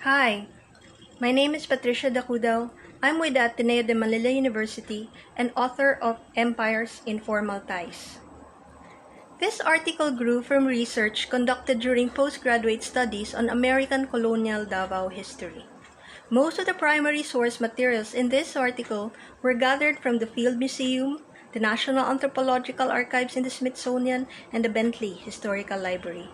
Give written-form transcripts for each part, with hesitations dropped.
Hi, my name is Patricia Dacudao. I'm with Ateneo de Manila University and author of Empire's Informal Ties. This article grew from research conducted during postgraduate studies on American colonial Davao history. Most of the primary source materials in this article were gathered from the Field Museum, the National Anthropological Archives in the Smithsonian, and the Bentley Historical Library.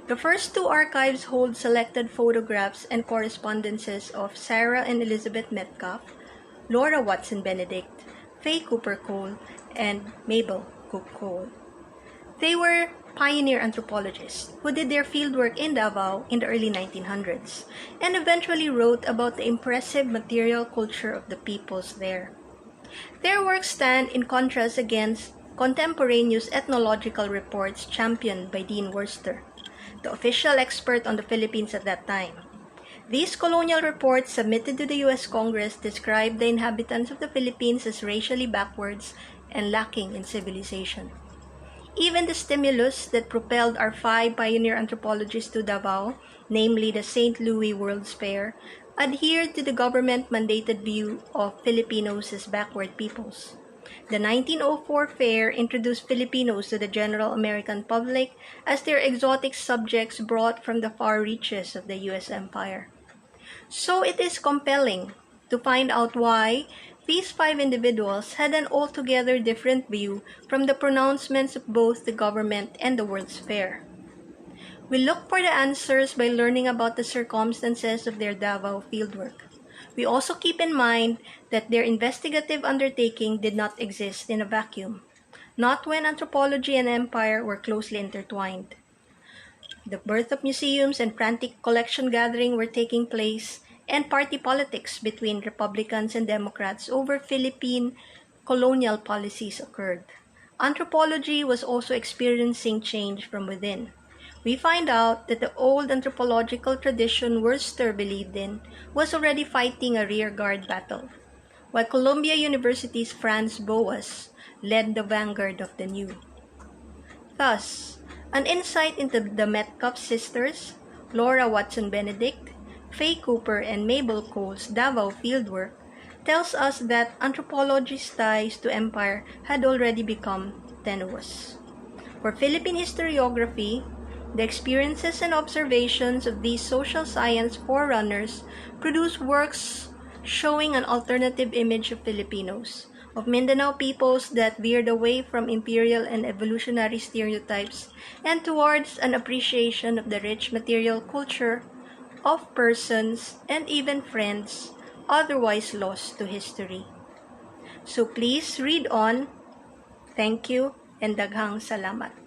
The first two archives hold selected photographs and correspondences of Sarah and Elizabeth Metcalf, Watson Benedict, Fay Cooper-Cole, and Mabel Cook Cole. They were pioneer anthropologists who did their fieldwork in Davao in the early 1900s and eventually wrote about the impressive material culture of the peoples there. Their works stand in contrast against contemporaneous ethnological reports championed by Dean Worcester, the official expert on the Philippines at that time. These colonial reports submitted to the U.S. Congress described the inhabitants of the Philippines as racially backwards and lacking in civilization. Even the stimulus that propelled our 5 pioneer anthropologists to Davao, namely the St. Louis World's Fair, adhered to the government-mandated view of Filipinos as backward peoples. The 1904 fair introduced Filipinos to the general American public as their exotic subjects brought from the far reaches of the U.S. Empire. So it is compelling to find out why these 5 individuals had an altogether different view from the pronouncements of both the government and the World's Fair. We look for the answers by learning about the circumstances of their Davao fieldwork. We also keep in mind that their investigative undertaking did not exist in a vacuum, not when anthropology and empire were closely intertwined. The birth of museums and frantic collection gathering were taking place, and party politics between Republicans and Democrats over Philippine colonial policies occurred. Anthropology was also experiencing change from within. We find out that the old anthropological tradition Worcester believed in was already fighting a rearguard battle, while Columbia University's Franz Boas led the vanguard of the new. Thus, an insight into the Metcalf sisters, Watson Benedict, Fay Cooper, and Mabel Cole's Davao fieldwork tells us that anthropology's ties to empire had already become tenuous. For Philippine historiography, the experiences and observations of these social science forerunners produce works showing an alternative image of Filipinos, of Mindanao peoples that veered away from imperial and evolutionary stereotypes and towards an appreciation of the rich material culture of persons and even friends otherwise lost to history. So please read on. Thank you and daghang salamat.